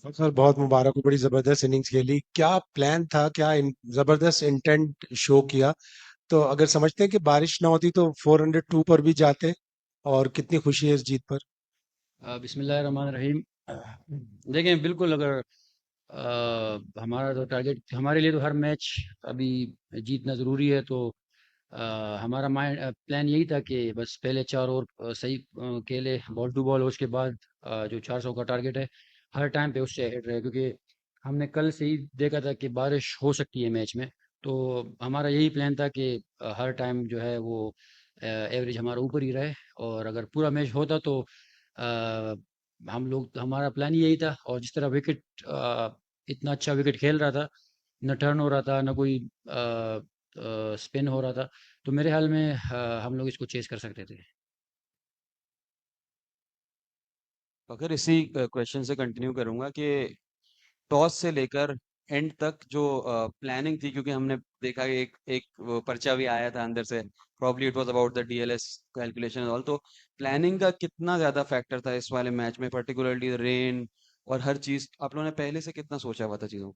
Sir बहुत मुबारक हो, बड़ी जबरदस्त इनिंग्स खेली। क्या प्लान था, क्या जबरदस्त इंटेंट शो किया। तो अगर समझते हैं कि बारिश ना होती तो 402 पर भी जाते। और कितनी खुशी है इस जीत पर। बिस्मिल्लाहिर्रहमानिर्रहीम। देखें, बिल्कुल अगर हमारा तो टारगेट, हमारे लिए तो हर मैच अभी जीतना ज़रूरी है। तो हमारा माइंड प्लान यही था कि बस पहले 4 ओवर सही खेले बॉल टू बॉल, उसके बाद जो 400 का टारगेट है हर टाइम पे उससे हेड रहे, क्योंकि हमने कल से ही देखा था कि बारिश हो सकती है मैच में। तो हमारा यही प्लान था कि हर टाइम जो है वो एवरेज हमारा ऊपर ही रहे। और अगर पूरा मैच होता तो अ, हम लोग, हमारा प्लान ही यही था। और जिस तरह विकेट, इतना अच्छा विकेट खेल रहा था, न टर्न हो रहा था, न कोई स्पिन हो रहा था, तो मेरे ख्याल में हम लोग इसको चेस कर सकते थे। अगर इसी क्वेश्चन से कंटिन्यू करूंगा कि टॉस से लेकर एंड तक जो प्लानिंग थी, क्योंकि हमने देखा कि एक एक वो पर्चा भी आया था अंदर से, probably it was about the DLS calculation all. तो प्लानिंग का कितना ज्यादा फैक्टर था इस वाले मैच में, पर्टिकुलरली रेन और हर चीज आप लोगों ने पहले से कितना सोचा हुआ था चीजों को?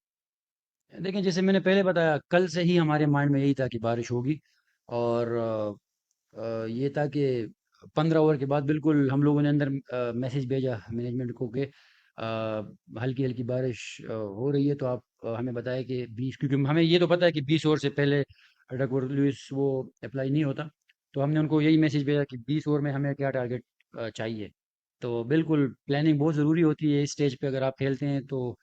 देखें, जैसे मैंने पहले बताया, कल से ही हमारे माइंड में यही था कि बारिश होगी। और ये था कि 15 ओवर के बाद बिल्कुल हम लोगों ने अंदर मैसेज भेजा मैनेजमेंट को कि हल्की हल्की बारिश हो रही है, तो आप हमें बताएं कि 20, क्योंकि हमें ये तो पता है कि 20 ओवर से पहले डकवर्थ लुईस वो अप्लाई नहीं होता। तो हमने उनको यही मैसेज भेजा कि 20 ओवर में हमें क्या टारगेट चाहिए। तो बिल्कुल प्लानिंग बहुत ज़रूरी होती है इस स्टेज पे, अगर आप खेलते हैं तो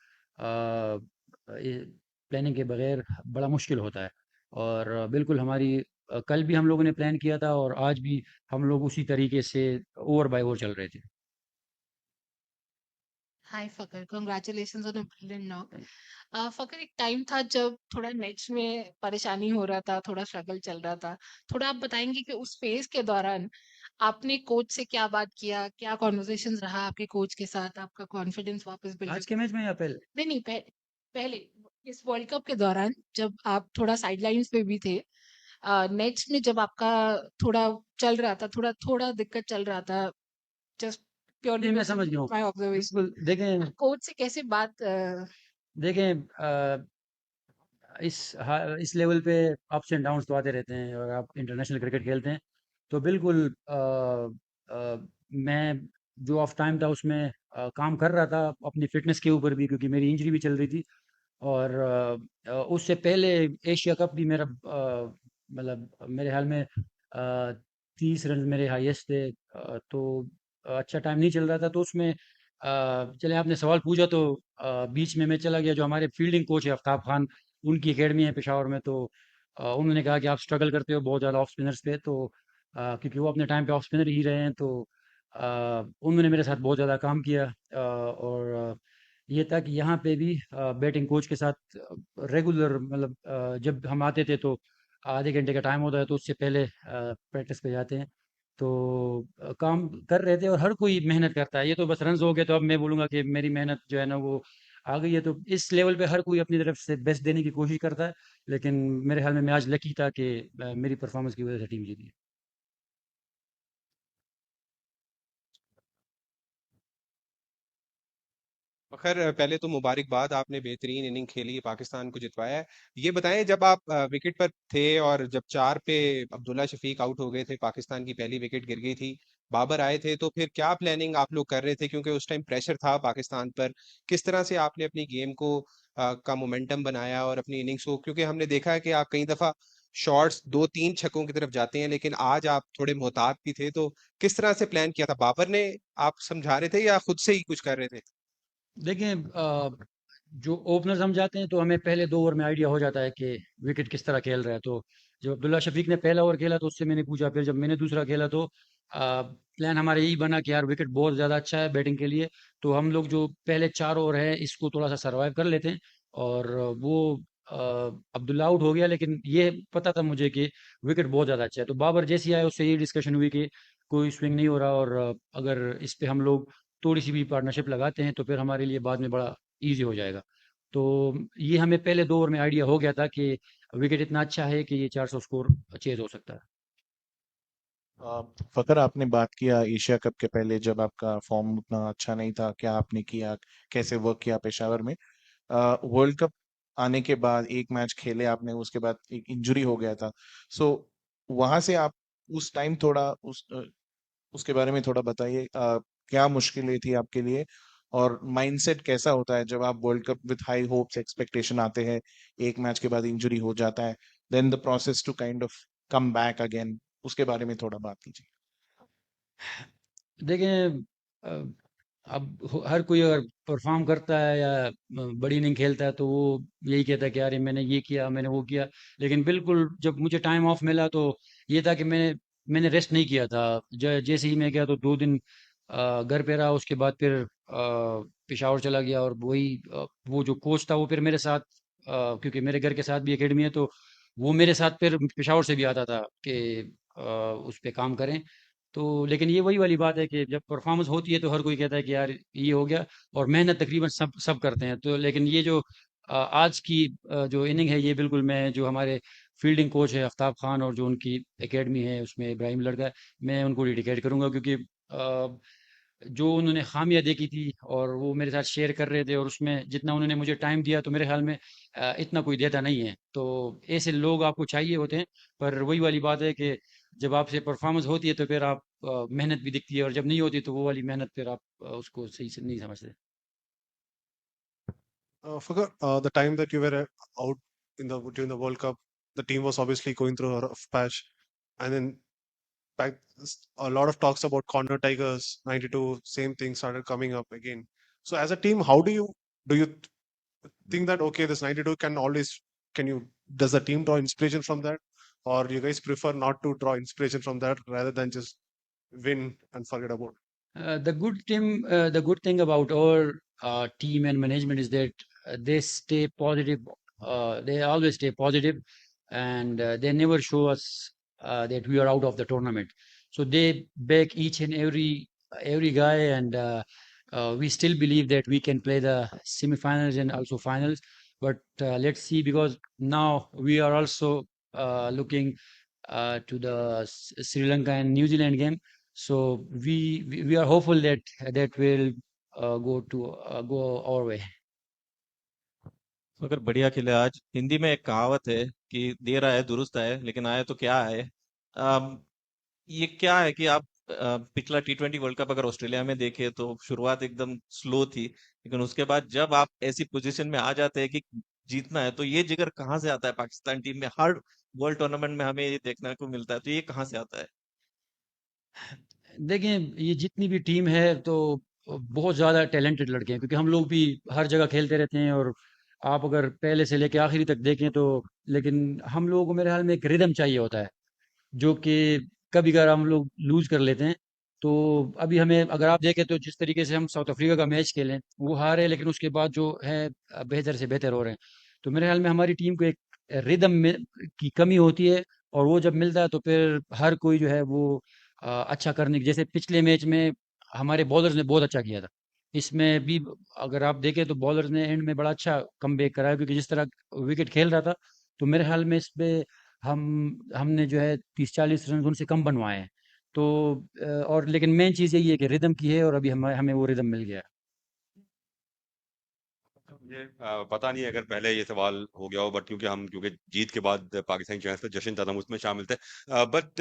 प्लानिंग के बगैर बड़ा मुश्किल होता है। और बिल्कुल हमारी कल भी हम लोगों ने प्लान किया था, और आज भी हम लोग उसी तरीके से ओवर बाय ओवर चल रहे थे। Hi Fakhar, congratulations on a brilliant knock. Fakhar, एक टाइम था जब थोड़ा नेट्स में परेशानी हो रहा था, थोड़ा स्ट्रगल चल रहा था। थोड़ा आप बताएंगे कि उस फेज के दौरान आपने कोच से क्या बात किया, क्या कॉन्वर्सेशंस रहा आपके कोच के साथ, आपका कॉन्फिडेंस वापस बिल्ड। आज के मैच में या पहले? नहीं नहीं, पहले इस वर्ल्ड कप के दौरान जब आप थोड़ा साइडलाइंस पे भी थे, नेट्स में जब आपका थोड़ा चल रहा था, थोड़ा थोड़ा दिक्कत चल रहा था, जस्ट प्योरली नहीं, मैं बेस्ड समझ गया हूँ। माय ऑब्जर्वेशन, बिल्कुल देखें, कोच से कैसे बात देखें इस लेवल पे अप्स एंड डाउन्स तो आते रहते हैं, और आप इंटरनेशनल क्रिकेट खेलते हैं तो बिल्कुल मैं जो ऑफ टाइम था उसमें काम कर रहा था अपनी फिटनेस के ऊपर भी, क्योंकि मेरी इंजरी भी चल रही थी। और उससे पहले एशिया कप भी मेरा मतलब मेरे ख्याल में 30 रन मेरे हाईएस्ट थे। तो अच्छा टाइम नहीं चल रहा था, तो उसमें चले आपने सवाल पूछा तो बीच में मैं चला गया। जो हमारे फील्डिंग कोच है आफ्ताब खान, उनकी एकेडमी है पेशावर में, तो उन्होंने कहा कि आप स्ट्रगल करते हो बहुत ज़्यादा ऑफ स्पिनर्स पे। तो क्योंकि वो अपने टाइम पे ऑफ स्पिनर ही रहे हैं, तो उन्होंने मेरे साथ बहुत ज़्यादा काम किया। और ये था कि यहाँ पे भी बैटिंग कोच के साथ रेगुलर, मतलब जब हम आते थे तो आधे घंटे का टाइम होता है, तो उससे पहले प्रैक्टिस पे जाते हैं। तो काम कर रहे थे, और हर कोई मेहनत करता है। ये तो बस रन्स हो गए तो अब मैं बोलूँगा कि मेरी मेहनत जो है ना वो आ गई है। तो इस लेवल पे हर कोई अपनी तरफ से बेस्ट देने की कोशिश करता है। लेकिन मेरे ख्याल में मैं आज लकी था कि मेरी परफॉर्मेंस की वजह से टीम जीती। खैर पहले तो मुबारकबाद, आपने बेहतरीन इनिंग खेली, पाकिस्तान को जितवाया है। ये बताएं, जब आप विकेट पर थे और जब 4 पे अब्दुल्ला शफीक आउट हो गए थे, पाकिस्तान की पहली विकेट गिर गई थी, बाबर आए थे, तो फिर क्या प्लानिंग आप लोग कर रहे थे, क्योंकि उस टाइम प्रेशर था पाकिस्तान पर। किस तरह से आपने अपनी गेम को का मोमेंटम बनाया और अपनी इनिंग्स को, क्योंकि हमने देखा है कि आप कई दफा शॉट्स 2-3 छक्कों की तरफ जाते हैं, लेकिन आज आप थोड़े मोहतात भी थे। तो किस तरह से प्लान किया था, बाबर ने आप समझा रहे थे या खुद से ही कुछ कर रहे थे? देखिए, जो ओपनर्स हम जाते हैं तो हमें पहले 2 ओवर में आइडिया हो जाता है कि विकेट किस तरह खेल रहा है। तो जब अब्दुल्ला शफीक ने पहला ओवर खेला तो उससे मैंने पूछा, फिर जब मैंने दूसरा खेला तो प्लान हमारा यही बना कि यार विकेट बहुत ज़्यादा अच्छा है बैटिंग के लिए, तो हम लोग जो पहले 4 ओवर है इसको थोड़ा सा सरवाइव कर लेते हैं। और वो अ, अब्दुल्ला आउट हो गया, लेकिन ये पता था मुझे कि विकेट बहुत ज़्यादा अच्छा है। तो बाबर जैसे ही आया उससे ये डिस्कशन हुई कि कोई स्विंग नहीं हो रहा, और अगर इस पे हम लोग थोड़ी सी भी पार्टनरशिप लगाते हैं तो फिर हमारे लिए बाद में बड़ा ईज़ी हो जाएगा। तो ये हमें पहले 2 ओवर में आइडिया हो गया था कि विकेट इतना अच्छा है कि ये 400 स्कोर चेज़ हो सकता है। फकर, आपने बात किया एशिया कप के पहले जब आपका फॉर्म उतना अच्छा नहीं था, क्या आपने किया, कैसे वर्क किया पेशावर में। वर्ल्ड कप आने के बाद एक मैच खेले आपने, उसके बाद एक इंजरी हो गया था। सो वहां से आप उस टाइम थोड़ा उसके बारे में थोड़ा बताइए, क्या मुश्किलें थी आपके लिए, और माइंडसेट कैसा होता है जब आप world cup with high hopes expectation आते हैं, एक मैच के बाद इंजरी हो जाता है, then the process to kind of come back again, उसके बारे में थोड़ा बात कीजिए। देखें, अब हर कोई अगर परफॉर्म करता है या बड़ी इनिंग खेलता है तो वो यही कहता है कि यार ये मैंने ये किया, मैंने वो किया। लेकिन बिल्कुल जब मुझे टाइम ऑफ मिला तो ये था कि मैंने रेस्ट नहीं किया था। जैसे ही मैं गया तो 2 दिन घर पे रहा। उसके बाद फिर पेशावर चला गया, और वही वो जो कोच था वो फिर मेरे साथ, क्योंकि मेरे घर के साथ भी एकेडमी है, तो वो मेरे साथ फिर पेशावर से भी आता था कि उस पे काम करें। तो लेकिन ये वही वाली बात है कि जब परफॉर्मेंस होती है तो हर कोई कहता है कि यार ये हो गया, और मेहनत तकरीबन सब सब करते हैं। तो लेकिन ये जो आज की जो इनिंग है, ये बिल्कुल मैं जो हमारे फील्डिंग कोच है आफ्ताब खान और जो उनकी एकेडमी है उसमें इब्राहिम लड़का है, मैं उनको डेडिकेट करूंगा, क्योंकि जो उन्होंने खामियां देखी थी और वो मेरे साथ शेयर कर रहे थे, और उसमें जितना उन्होंने मुझे टाइम दिया तो मेरे ख्याल में इतना कोई देता नहीं है। तो ऐसे लोग आपको चाहिए होते हैं। पर वही वाली बात है कि जब आपसे परफॉर्मेंस होती है तो फिर आप मेहनत भी दिखती है, और जब नहीं होती तो वो वाली मेहनत फिर आप उसको सही से नहीं समझते। Forgot the time that you were out in the during the World Cup, the team was obviously going through a rough patch, and then back a lot of talks about corner tigers 92, same thing started coming up again. So as a team, how do you think that okay, this 92 can always, can you, does the team draw inspiration from that, or you guys prefer not to draw inspiration from that rather than just win and forget about The good thing about our team and management is that they stay positive. They always stay positive, and they never show us that we are out of the tournament. So they back each and every guy, and we still believe that we can play the semifinals and also finals. But let's see, because now we are also looking to the Sri Lanka and New Zealand game. So we are hopeful that that will go our way. अगर बढ़िया खेले आज। हिंदी में एक कहावत है कि देर आए दुरुस्त आए, लेकिन आए तो क्या है। अम, ये क्या है कि आप पिछला T20 वर्ल्ड कप अगर ऑस्ट्रेलिया में देखे तो शुरुआत एकदम स्लो थी, लेकिन उसके बाद जब आप ऐसी पोजीशन में आ जाते हैं कि जीतना है, तो ये जिगर कहाँ से आता है पाकिस्तान टीम में। हर वर्ल्ड टूर्नामेंट में हमें ये देखने को मिलता है, तो ये कहाँ से आता है। देखें, ये जितनी भी टीम है तो बहुत ज़्यादा टैलेंटेड लड़के हैं, क्योंकि हम लोग भी हर जगह खेलते रहते हैं। और आप अगर पहले से लेके आखिरी तक देखें तो, लेकिन हम लोगों को मेरे ख्याल में एक रिदम चाहिए होता है, जो कि कभी कभार हम लोग लूज कर लेते हैं। तो अभी हमें अगर आप देखें तो जिस तरीके से हम साउथ अफ्रीका का मैच खेलें, वो हारे, लेकिन उसके बाद जो है बेहतर से बेहतर हो रहे हैं। तो मेरे ख्याल में हमारी टीम को एक रिदम में की कमी होती है, और वो जब मिलता है तो फिर हर कोई जो है वो अच्छा करने की, जैसे पिछले मैच में हमारे बॉलर्स ने बहुत अच्छा किया था। इसमें भी अगर आप देखें तो बॉलर्स ने एंड में बड़ा अच्छा कमबैक करा है, क्योंकि जिस तरह विकेट खेल रहा था, तो मेरे ख्याल में इस पे हम हमने जो है 30-40 रन उनसे कम बनवाए हैं। तो और लेकिन मेन चीज़ यही है कि रिदम की है, और अभी हमें हमें वो रिदम मिल गया है। मुझे पता नहीं है अगर पहले ये सवाल हो गया हो, बट क्योंकि जीत के बाद पाकिस्तानी चैंस पे जश्न था, हम उसमें शामिल थे। बट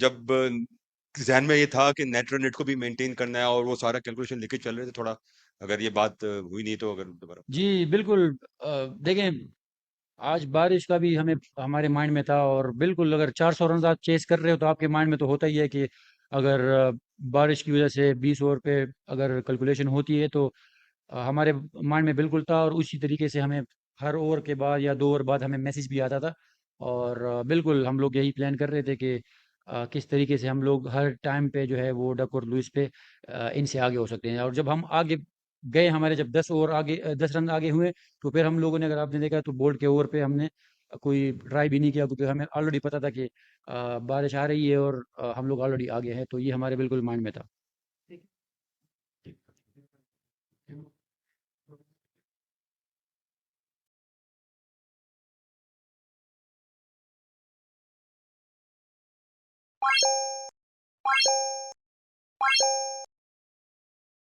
जब जहन में ये था कि नेट रन रेट को भी मेंटेन करना है और वो सारा कैलकुलेशन लेके चल रहे थे, थोड़ा अगर ये बात हुई नहीं तो अगर दोबारा। जी बिल्कुल। देखें, आज बारिश का भी हमें हमारे माइंड में था, और बिल्कुल अगर 400 रन आप चेस कर रहे हो तो आपके माइंड में तो होता ही है कि अगर बारिश की वजह से 20 ओवर पे अगर कैलकुलेशन होती है तो हमारे माइंड में बिल्कुल था। और उसी तरीके से हमें हर ओवर के बाद या 2 ओवर बाद हमें मैसेज भी आता था। और बिल्कुल हम लोग यही प्लान कर रहे थे कि किस तरीके से हम लोग हर टाइम पे जो है वो डक और लुइस पे इनसे आगे हो सकते हैं। और जब हम आगे गए, हमारे जब 10 ओवर आगे 10 रन आगे हुए, तो फिर हम लोगों ने, अगर आपने देखा तो बोल्ट के ओवर पे हमने कोई ट्राई भी नहीं किया, क्योंकि हमें ऑलरेडी पता था कि बारिश आ रही है और हम लोग ऑलरेडी आगे हैं। तो ये हमारे बिल्कुल माइंड में था।